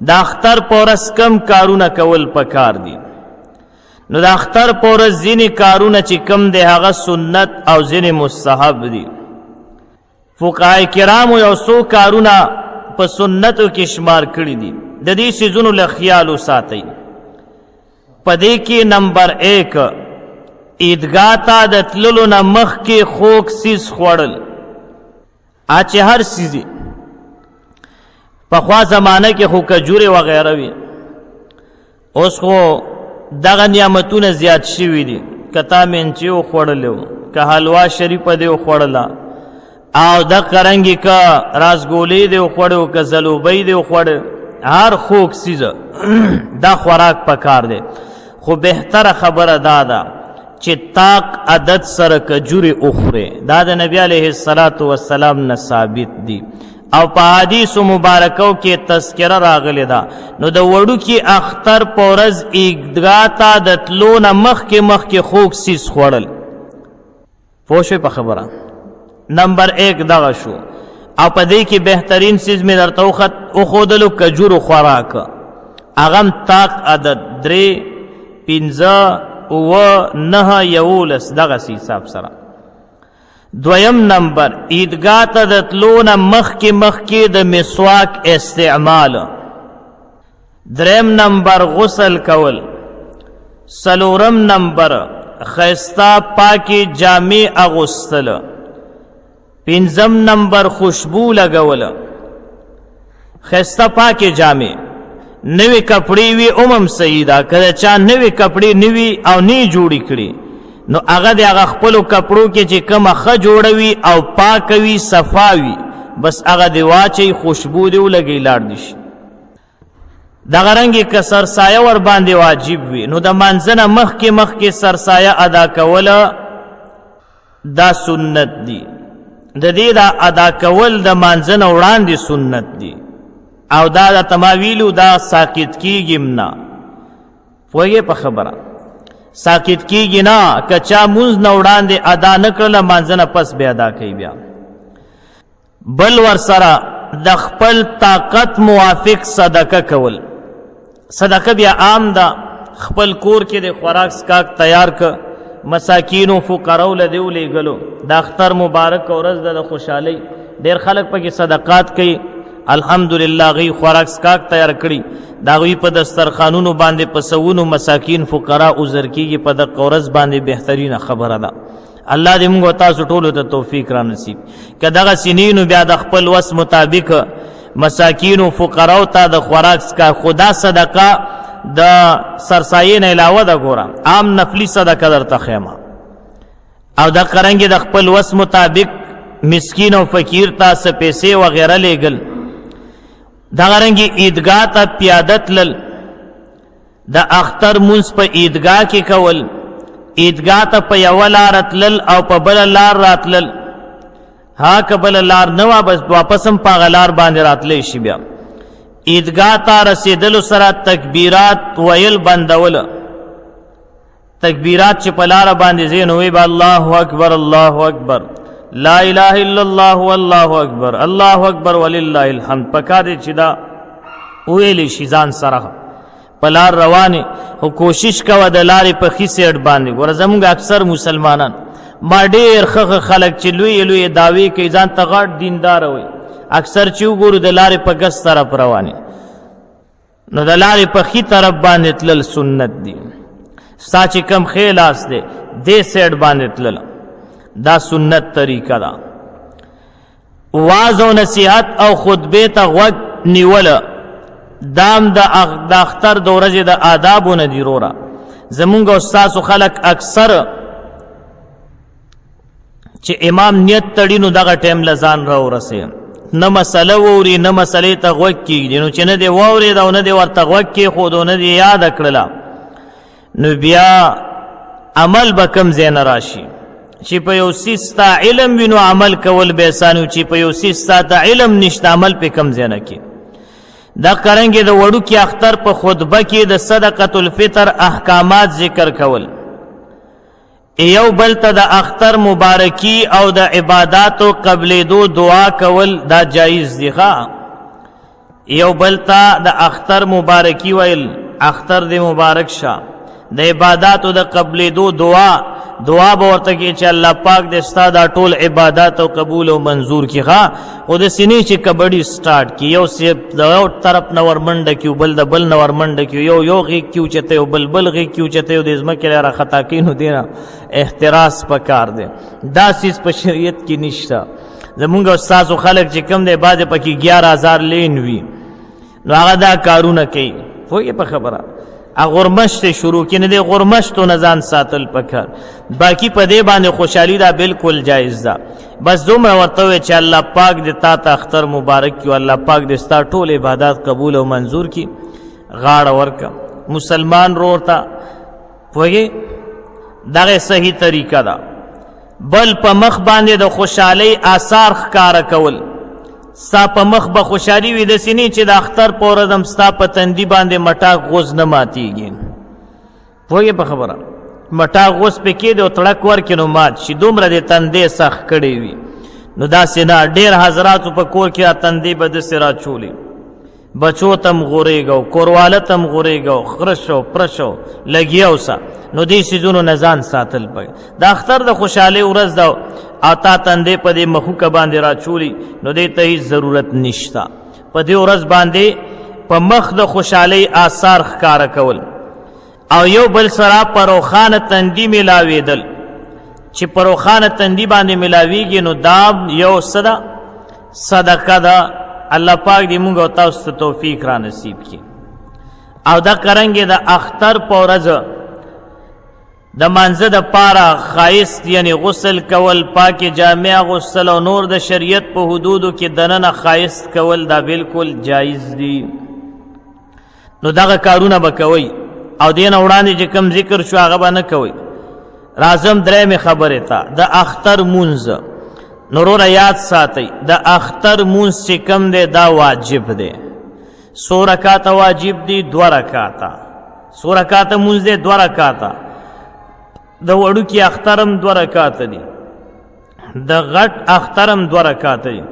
د اختر پورس کم کارونه کول پکار دي. نو د اختر پورس ځینې کارونه چې کم دی هغه سنت او ځینې مستحب دي. فقهای کرامو یو څو کارونه په سنتو کې شمار کړي دي. د دې څیزونو له خیال وساتئ. په دې کې نمبر 1 عیدګاه ته د تللو نه مخکې خوږ څیز خوړل. چې هر څیز پخوا زمانه کې خو کجورې وغیره وي، اوس خو دغه نعمتونه زیات شوي دي. که تا منچې وخوړلی و، که حلوا شریفه دې وخوړله، او د قرنګې که راسګولې دې وخوړی، که زلوبۍ دې وخوړی، هر خوږ څیز دا خوراک پکار دی. خو بهتره خبره دا ده چې طاق عدد سره کجورې وخورې. دا د نبی علیه السلام نه ثابت دي او په حدیثو مبارکو کې تذکره راغلی ده. نو د وړوکي اختر په ورځ عیدګاه ته د تلو نه مخکې خوږ څیز خوړل. پوه شوې په خبره؟ نمبر 1 دغه شو. او په دې کې بهترین څیز مې درته وښودلو کجورو خوراک. هغه هم طاق عدد 3 5 9 11 دغسې حساب سره. دویم نمبر عیدګاه ته د تلو نه مخکې د مسواک استعمال. دریم نمبر غسل کول. څلورم نمبر ښایسته پاکې جامې اغوستل. پنځم نمبر خوشبو لګول. ښایسته پاکې جامې، نوې کپړې وي هم صحیح ده. که د چا نوې کپړې نوي او نه جوړې کړي نو هغه د هغه خپلو کپړو کې چې کومه ښه جوړوي او پاکه وي صفا وي، بس هغه دې واچوي، خوشبو دې ولګوي، لاړ دې شي. دغه رنګې که سرسایه ور باندې واجب وي نو د مانځه نه مخکې سرسایه ادا کوله دا سنت دي. د دې دا ادا کول د مانځه نه وړاندې سنت دي. او دا د تماویلو دا ساقط کیږي نه. پوهیږئ په خبره؟ ساقط کیږي نه. که چا مونځ نه وړاندې ادا نه کړله مانځه نه پس بیا ادا کوي. بیا بل ورسره د خپل طاقت موافق صدقه کول. صدقه بیا عام ده. خپل کور کې د خوراک سکاک تیار که، مساکینو فقراو له دې ولیږلو. د اختر مبارک ورځ ده، د خوشحالۍ ډېر خلک پکې صدقات کوي. الحمدلله غي خوراک سکاک تیار کړي، د هغوی په دسترخوانونو باندې په سوونو مساکین فقرا عذر کېږي. په دغه ورځ باندې بهترینه خبره ده. الله دې موږ تاسو ټولو ته توفیق را نصیب. که دغسې نه نو بیا د خپل وس مطابق مساکینو فقراو ته د خوراک سکاک، خدا صدقه د سرسایې نه علاوه ده. ګوره عام نفلي صدقه درته خیمه. او د قرنګې د خپل وس مطابق مسکین او فقیر ته څه پیسې وغیره لیږل. دغه رنګې عیدګاه ته پیاده تلل، د اختر مونځ په عیدګاه کې کول. عیدګاه ته په یوه لاره تلل او په بله لار راتلل. ها که بله لار نه وه بس واپس هم په هغه لار باندې راتلی شي. بیا عیدګاه ته رسېدلو سره تکبیرات ویل بندوله. تکبیرات چې په لاره باندې ځې نو وی به الله اکبر الله اکبر، لا اله الا الله والله اکبر، الله اکبر ولله الحمد. پکار دی چې دا ویلی شي ځان سره. په لار روانې خو کوشش کوه د لارې په ښي سیډ باندې. ګوره زموږ اکثر مسلمانان، ما ډېر ښه خلک چې لوی دعوې کوي، ځان ته غاټ دینداره وي، اکثر چې وګورو د لارې په ګس طرف روانې. نو د لارې په ښي طرف باندې تلل سنت دي. ستا چې کم ښی لاس دی دې سیډ باندې تلل، دا سنت طریقه ده. واعظ او نصیحت او خطبې ته غوږ نیوله دام د اختر د ورځې د آدابو نه دي. روره زمونږ او ستاسو خلک اکثر چې امام نیت تړي نو دغه ټیم له ځان راورسي، نه مسله ووري نه مسلې ته غوږ کېږدي. نو چې نه دی واورېد او نه دی ورته غوږ کېښود او نه دی یاده کړله نو بیا عمل به کم ځای نه راشي. چې په یو څیز ستا علم وي نو عمل کول به اسان وي، چې په یو څیز ستا ته علم نشته عمل پې کم ځای نه کې. دا قرنګې د وړوکي اختر په خطبه کې د صدقة الفطر احکامات ذکر کول، یو بل ته د اختر مبارکی او د عباداتو قبلېدو دعا کول دا جایز دی. یو بلتا د اختر مبارکی ویل، اختر دی مبارک شا، د عباداتو د قبلېدو دعا به ورته کې چې الله پاک دې ستا دا ټول عبادات او قبول او منظور کړي. ښه خو د سینې چې کبډي سټارټ کی، یو د یو طرف نه ورمنډه کیو، بل د بل نه ورمنډه کیو، یو غیږ کیو چته یو بل غیږ کیو چته یو د ځمکې را خطا کوي، نو دی نه احتراز پکار دی. دا څیز په شریعت کې نشته. زمونږ استادو خلک چې کم دی بعضې پکې 11,000 لین وي، نو هغه دا کارونه کوي. پوهېږې په خبره غرمشت شروع کی نه دی، غرمشتو نه ځان ساتل پکار. باقی په دې باندې خوشحالي دا بالکل جایز ده. بس دومره ورته وایي چې الله پاک دې تا ته اختر مبارک کړي، الله پاک دې ستا ټول عبادات قبول او منظور کړي. غاړه ورکه مسلمان رور ته، پوهېږې دغه صحیح طریقه ده. بل په مخ باندې د خوشحالۍ آثار ښکاره کول. ستا په مخ به خوشحالي وي، داسې نه چې د اختر په ورځ هم ستا په تندي باندې مټاک غوز نه ماتېږي. پوهېږې په خبره مټاک غوز پې کېږي او تړک ورکړي نو مات شي، دومره دې تندې سخت کړی وي. نو داسې نه، ډېر حضراتو په کور کې تندې به داسې راچولې، بچو تم غورېږو، کورواله تم غورېږو، خرشو پرشو لګیاو سه. نو دې څیزونو نه ځان ساتل پکار. د اختر د خوشحالۍ ورځ ده او تا تندې په دې مخوکه باندې راچولي، نو دې ته هېڅ ضرورت نشته. په دې ورځ باندې په مخ د خوشحالۍ آثار ښکاره کول او یو بل سره په روښانه تندي میلاوېدل. چې په روښانه تندي باندې میلاوېږي نو دا یو څه ده، صدقه ده. الله پاک دې مونږ او تاسو ته توفیق را نصیب کړي. او دا قرنګې د اختر په ورځ د مانځه د پاره ښایست یعنی غسل کول، پاکې جامې اغوستل او نور د شریعت په حدودو کې دننه ښایست کول دا بالکل جایز دي. نو دغه کارونه به کوئ او دې نه وړاندې چې کوم ذکر شو هغه به نه کوئ. راځم درېیمې خبرې ته، د اختر مونځ. نو وروره یاد ساتئ، د اختر مونځ چې کوم دی دا واجب دی. 100 رکاته واجب دي، 2 رکاته. 100 رکاته مونځ دی، 2 رکاته. د وړوکي اخترم 2 رکاته دي، د غټ اخترم 2 رکاته دي.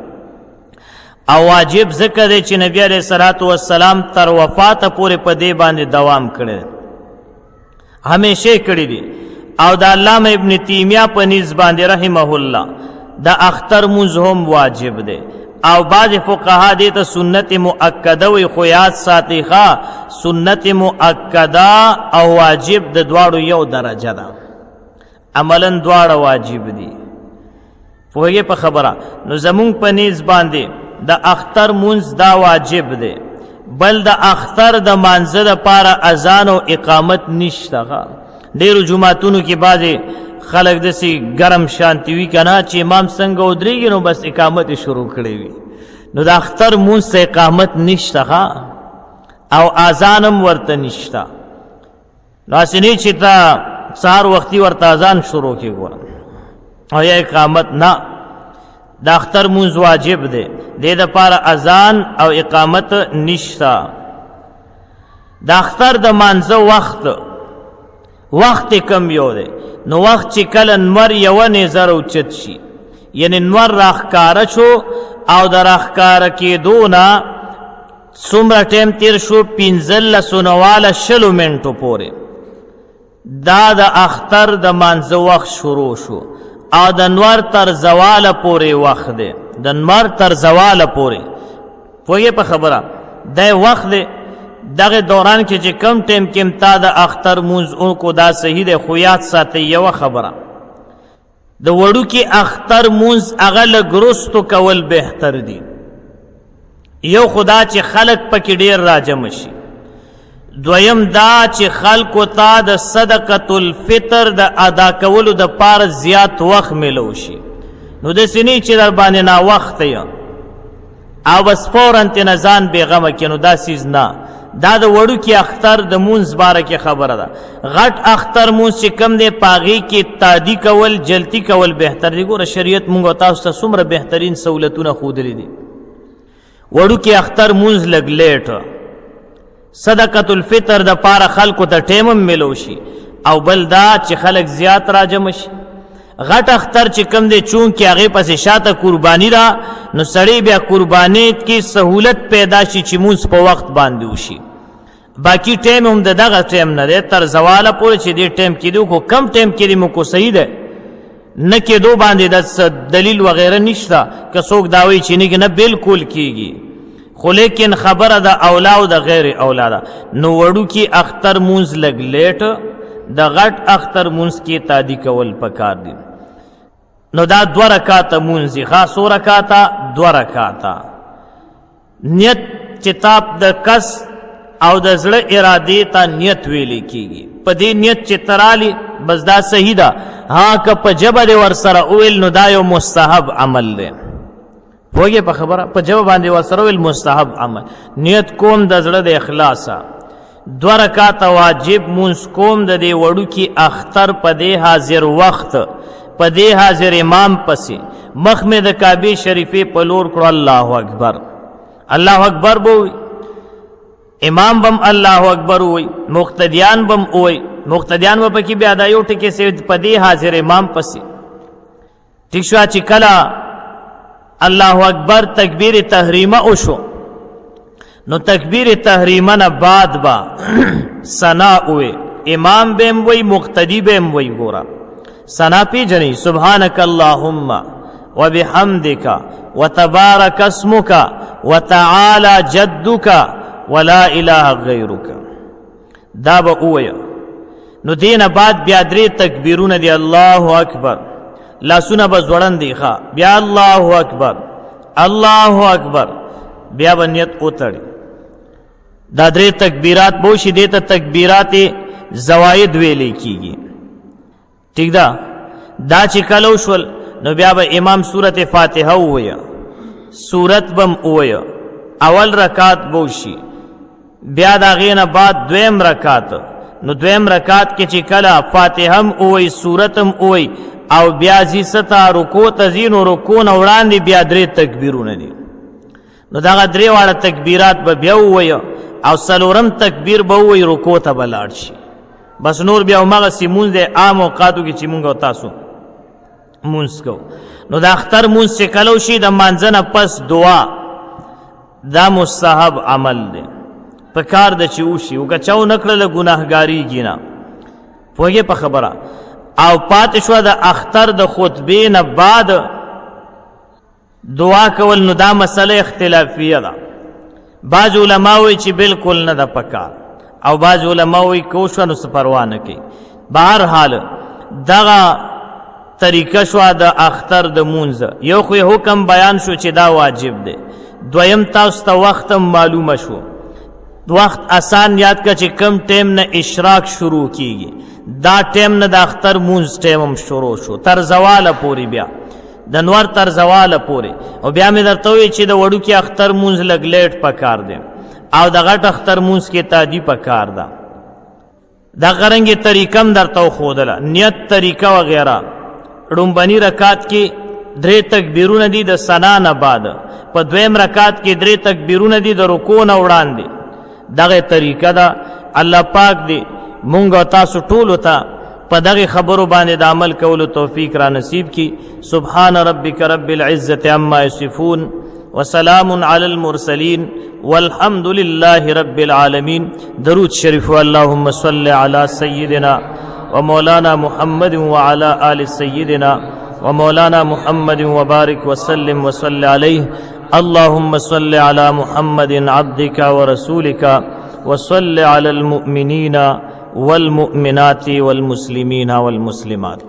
او واجب ذکر دی چې نبی علیہ الصلوۃ والسلام تر وفات پورې په دې باندې دوام کړی، همیشه کړی دی. او د علامه ابن تیمیه په نسبت باندې رحمه الله د اختر مونځ هم واجب دی. او بعض فقها دې ته سنت مؤکده وي، خو یاد ساتئ ښه سنت مؤکده او واجب د دواړو یو درجه ده، عملاً دواړه واجب دي. پوهېږې په خبره. نو زمونږ په نیز باندې د اختر مونځ دا واجب دی. بل د اختر د مانځه دپاره اذان او اقامت نشته. ډېرو جوماتونو کې بعضې خلک داسې ګرم شانتي وي که نه چې امام څنګه ودرېږي نو بس اقامت یې شروع کړی وي. نو د اختر مونځ ته اقامت نشته او اذان هم ورته نشته. نو هسې نه چې ته سهار وختي ورته اذان شروع کړي ګوره او یا اقامت نه. د اختر مونځ واجب دی، دې دپاره اذان او اقامت نشته. د اختر د مانځه وخت کم یو دی. نو وخت چې کله نور یوه نیزه راوچت شي، یعنی نور راښکاره شو او د راښکاره کېدو نه څومره ټیم تیر شو، 15 منټو پورې دا د اختر د مانځه وخت شروع شو. او د نور تر زواله پورې وخت دی، د نور تر زواله پورې. پوهېږې په خبره دی وخت دی. دغه دوران کې چې کم ټیم کې تا د اختر مونځ کو دا صحیح دی. خو یاد ساتئ یوه خبره، د وړوکي اختر مونځ هغه لږ وروستو کول بهتر دي. یو خدا چې خلق پکې ډېر راجمع شي، دویم دا چې خلکو ته د صدقة الفطر د ادا کولو د پاره زیات وخت میلو شي. نو داسې نه چې در باندې ناوخته یم او بس فوراً تېنه ځان بېغمه کړي، نو دا څیز نه. دا د وړوکي اختر د مونځ باره کې خبره ده. غټ اختر مونځ چې کم دی په هغې کې تادي کول، جلتی کول بهتر دی. ګوره شریعت مونږ او تاسو ته څومره بهترین سهولتونه ښودلي دي. وړوکي اختر مونځ لږ لیټ، صدقة الفطر د پاره خلکو ته ټیم هم میلو شي. او بل دا چې خلک زیات راجمع شي. غټ اختر چې کم دی چون کې هغه پسې شاته قربانی دا نو سړی بیا قربانی کې سہولت پیدا شي چې مونږ په وخت باندې وشي باقی ټیم هم دغه ټیم نه دی تر زواله پورې چې دې ټیم کې دی خو کم ټیم کې دی مو کو صحیح ده نه کېدو باندې د دلیل وغیره نشته که څوک دا وایي چې نه بالکل کېږي خو لیکن خبره د اولا او د غیر اولا ده نو وړوکي اختر مونځ لږ لیټ د غټ اختر مونځ کې تادي کول پکار دي نو دا 2 رکعاته مونځ دي ښه څو رکعاته 2 رکعاته نیت چې تاپ د کس او د زړه ارادې ته نیت ویلې کېږي په دې نیت چې ترالی بس دا صحیح ده ها که په ژبه دې ورسره وویل نو دا یو مستحب عمل دی پوهېږې په خبره په ژبه باندې ورسره ویل مستحب عمل نیت کوم د زړه د اخلاصه 2 رکعاته واجب مونځ کوم د دې وړوکي اختر په دې حاضر وخت په دې حاضر امام پسې مخ مې د کعبې شریفې په لور کړو الله اکبر الله اکبر به امام بم الله اکبر وای مقتدیان بم وای مقتدیان و پکې بیا دا یو ټکی سي په دې حاضر امام پسې ټیک شو چې کله الله اکبر تکبیر تحریمه وشو نو تکبیر تحریمه نه بعد با ثنا وای امام بم وای مقتدی بم وای ګورا ثنا پیجنې سبحانك اللهم وبحمدك وتبارك اسمك وتعالى جدك ولا اله غیرک دا به اویا نو دینه بعد بیا 3 تکبیرونه دی الله اکبر لاسونه به ځوړن دی ښا بیا الله اکبر الله اکبر بیا به نیت اوتړي دا 3 تکبیرات به شي دیته تکبیرات زواید ویلې کیږي ٹھیک ده دا چې کلو شول نو بیا به امام سورته فاتحه وویا سورت بم وویا اول رکعت به شي بیا دا غینه بعد 2 رکعت نو 2 رکعت کې چې کله فاتحه هم اوي سورت هم اوي او بیا زی ستا رکوع تزین او رکوع نه وړاندې بیا 3 تکبیرونه دي نو دا 3 واړه تکبیرات به بیا ووي او څلورم تکبیر به ووي رکوع ته بلاړ شي بس نور بیا مغه سیمون دي عام اوقاتو کې چې مونږ تاسو مونږ کو نو دا اختر مونږ چې کلو شي د مانځنه پس دعا دا مستحب عمل دی په کار د چې وشي او که چاو نکړله ګناهګاري ګینا پوهېږې په خبره او پاتې شوه د اختر د خطبې نه بعد دعا کول نو دا مسله اختلافیه ده بعض علما وایي چې بالکل نه ده پکار او بعض علما وایي که وشوه نو څه پروا نه کوي بهرحال دغه طریقه شوه د اختر د مونځ یو خو حکم بیان شو چې دا واجب دی دویم تاسو ته وخت معلومه شو وخت آسان یاد کا چې کم ټیم نه اشراق شروع کیږي دا ټیم نه د اختر مونځ ټیم هم شروع شو تر زواله پورې بیا د نور تر زواله پورې او بیا مې درته وایي چې د وړوکي اختر مونځ لږ لیټ پکار دی او د غټ اختر مونځ کې تادي پکار ده دا قرنګې طریقه هم درته وښودله نیت طریقه وغیره ړومبني رکعت کې 3 تکبیرونه دي د ثنا نه بعد په 2 رکعت کې 3 تکبیرونه دي د رکوع نه وړاندې دغه طریقه ده الله پاک دې مونږ او تاسو ټولو ته په دغه خبرو باندې د عمل کولو توفیق را نصیب کی سبحان ربک رب العزة عما یصفون وسلام علی المرسلین والحمد لله رب العالمین درود شریف اللهم صل علی سیدنا ومولانا محمد وعلى آل سيدنا ومولانا محمد وبارك وسلم وصل عليه اللهم صل على محمد عبدك ورسولك وصل على المؤمنين والمؤمنات والمسلمين والمسلمات